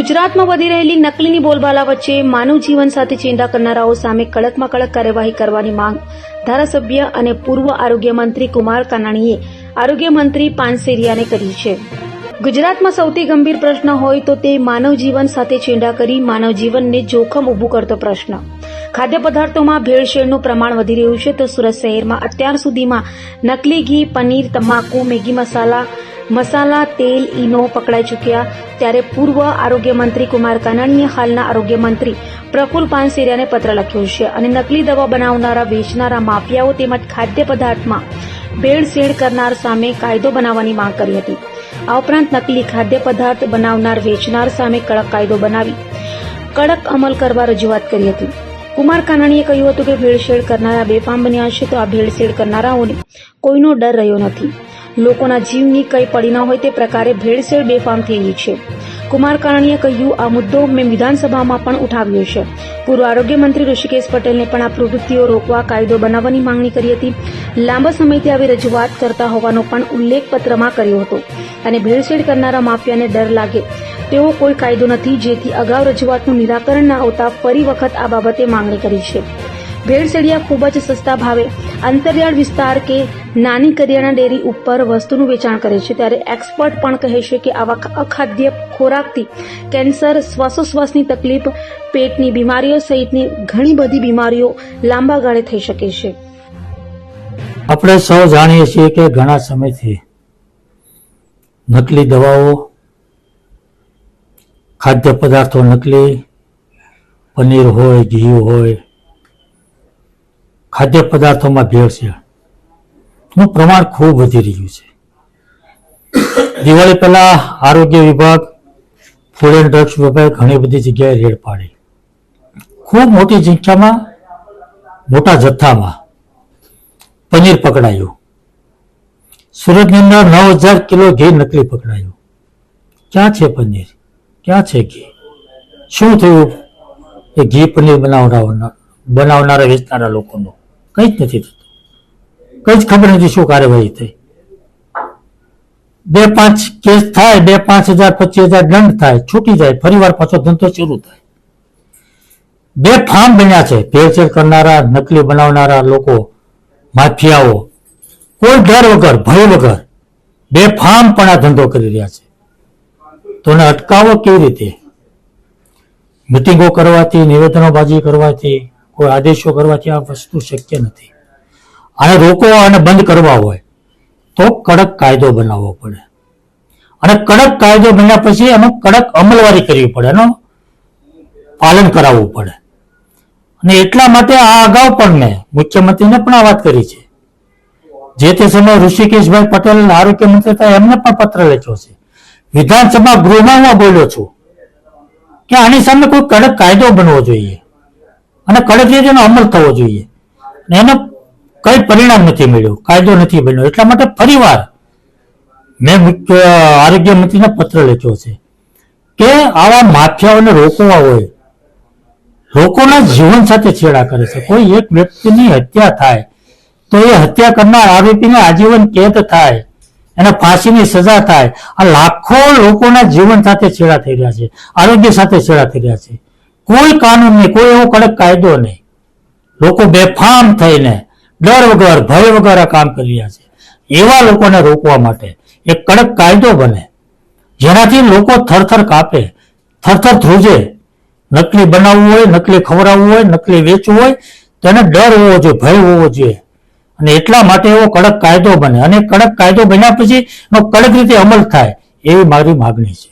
ગુજરાતમાં વધી રહેલી નકલીની બોલબાલા વચ્ચે માનવ જીવન સાથે ચેંડા કરનારાઓ સામે કડકમાં કડક કાર્યવાહી કરવાની માંગ ધારાસભ્ય અને પૂર્વ આરોગ્ય મંત્રી કુમાર કાનાણીએ આરોગ્ય મંત્રી પાનસેરિયાને કરી છે. ગુજરાતમાં સૌથી ગંભીર પ્રશ્ન હોય તો તે માનવ જીવન સાથે ચેંડા કરી માનવ જીવનને જોખમ ઊભું કરતો પ્રશ્ન. ખાદ્ય પદાર્થોમાં ભેળસેળનું પ્રમાણ વધી રહ્યું છે તો સુરત શહેરમાં અત્યાર સુધીમાં નકલી ઘી, પનીર, તમાકુ, મેગી મસાલા, તેલ, ઈનો પકડાઈ ચૂક્યા. ત્યારે પૂર્વ આરોગ્ય મંત્રી કુમાર કાનાણીએ હાલના આરોગ્ય મંત્રી પ્રફુલ પાનસેરિયાને પત્ર લખ્યો છે અને નકલી દવા બનાવનારા, વેચનારા, માફિયાઓ તેમજ ખાદ્ય પદાર્થમાં ભેળસેળ કરનાર સામે કાયદો બનાવવાની માંગ કરી હતી. આ ઉપરાંત નકલી ખાદ્ય પદાર્થ બનાવનાર, વેચનાર સામે કડક કાયદો બનાવી કડક અમલ કરવા રજૂઆત કરી હતી. કુમાર કાનાણીએ કહ્યું હતું કે ભેળસેળ કરનારા બેફામ બન્યા છે તો આ ભેળસેળ કરનારાઓને કોઈનો ડર રહ્યો નથી. લોકોના જીવની કંઈ પડી ન હોય તે પ્રકારે ભેળસેળ બેફામ થઈ રહી છે. કુમાર કાનાણીએ કહ્યું, આ મુદ્દો મેં વિધાનસભામાં પણ ઉઠાવ્યો છે. પૂર્વ આરોગ્ય મંત્રી ઋષિકેશ પટેલને પણ આ પ્રવૃત્તિઓ રોકવા કાયદો બનાવવાની માંગણી કરી હતી. લાંબા સમયથી આવી રજૂઆત કરતા હોવાનો પણ ઉલ્લેખ પત્રમાં કર્યો હતો અને ભેળસેળ કરનારા માફિયાને ડર લાગે તેવો કોઈ કાયદો નથી, જેથી અગાઉ રજૂઆતનું નિરાકરણ ન આવતા ફરી વખત આ બાબતે માંગણી કરી છે. ભેળસેળિયા ખૂબ જ સસ્તા ભાવે અંતરિયાળ વિસ્તાર કે નાની કરિયાણા ડેરી ઉપર વસ્તુનું વેચાણ કરે છે. ત્યારે એક્સપર્ટ પણ કહે છે કે આવા અખાદ્ય ખોરાકથી કેન્સર, શ્વાસોશ્વાસની તકલીફ, પેટની બીમારીઓ સહિતની ઘણી બધી બીમારીઓ લાંબા ગાળે થઈ શકે છે. આપણે સૌ જાણીએ છીએ કે ઘણા સમયથી નકલી દવાઓ, ખાદ્ય પદાર્થો નકલી, પનીર હોય, ઘી હોય, ખાદ્ય પદાર્થોમાં ભેળસેળનું પ્રમાણ ખૂબ વધી રહ્યું છે. દિવાળી પહેલા આરોગ્ય વિભાગ, ફૂડ એન્ડ ડ્રગ્સ વિભાગ ઘણી બધી જગ્યાએ રેડ પાડી. ખૂબ મોટી સંખ્યામાં, મોટા જથ્થામાં પનીર પકડાયું. સુરતની અંદર 9,000 કિલો ઘી નકલી પકડાયું. ક્યાં છે પનીર? ક્યાં છે ઘી? શું થયું એ ઘી, પનીર બનાવનારા, વેચનારા લોકોનું? કંઈ જ નથી થતું. કંઈ જ ખબર નથી શું કાર્યવાહી થઈ. 2-5 કેસ થાય, 2-5 હજાર, 25,000 દંડ થાય, છૂટી જાય, ફરીવાર પાછો ધંધો શરૂ થાય. બેફામ બન્યા છે ભેળસેળ કરનારા, નકલી બનાવનારા લોકો, માફિયાઓ. કોઈ ડર વગર, ભય વગર બેફામ પણ આ ધંધો કરી રહ્યા છે. તો એને અટકાવો કેવી રીતે? મિટિંગો કરવાથી, નિવેદનોબાજી કરવાથી, કોઈ આદેશો કરવાથી આ વસ્તુ શક્ય નથી. આને રોકવા અને બંધ કરવા હોય તો કડક કાયદો બનાવવો પડે અને કડક કાયદો બન્યા પછી એનો કડક અમલવારી કરવી પડે, એનું પાલન કરાવવું પડે. અને એટલા માટે આ અગાઉ પણ મેં મુખ્યમંત્રીને પણ આ વાત કરી છે. જે તે સમયે ઋષિકેશભાઈ પટેલ આરોગ્ય મંત્રી હતા, એમને પણ પત્ર લખ્યો છે. વિધાનસભા ગૃહમાં હું બોલ્યો છું કે આની સામે કોઈ કડક કાયદો બનવો જોઈએ અને કડક રીતે એનો અમલ થવો જોઈએ. એનો કઈ પરિણામ નથી મળ્યું, કાયદો નથી બન્યો. એટલા માટે ફરીવાર મેં આરોગ્ય મંત્રીને પત્ર લખ્યો છે કે આવા માફિયાઓને રોકવા હોય. લોકોના જીવન સાથે છેડા કરે છે. કોઈ એક વ્યક્તિની હત્યા થાય તો એ હત્યા કરનાર આરોપીને આજીવન કેદ થાય, એને ફાંસીની સજા થાય. આ લાખો લોકોના જીવન સાથે છેડા થઈ રહ્યા છે, આરોગ્ય સાથે છેડા થઈ રહ્યા છે. કોઈ કાનૂન નહીં, કોઈ એવો કડક કાયદો નહીં. લોકો બેફામ થઈને, ડર વગર, ભય વગર આ કામ કરી રહ્યા છે. એવા લોકોને રોકવા માટે એક કડક કાયદો બને, જેનાથી લોકો થરથર કાપે, થરથર ધ્રુજે. નકલી બનાવવું હોય, નકલી ખવડાવવું હોય, નકલી વેચવું હોય તો એને ડર હોવો જોઈએ, ભય હોવો જોઈએ. અને એટલા માટે એવો કડક કાયદો બને અને કડક કાયદો બન્યા પછી એનો કડક રીતે અમલ થાય, એવી મારી માગણી છે.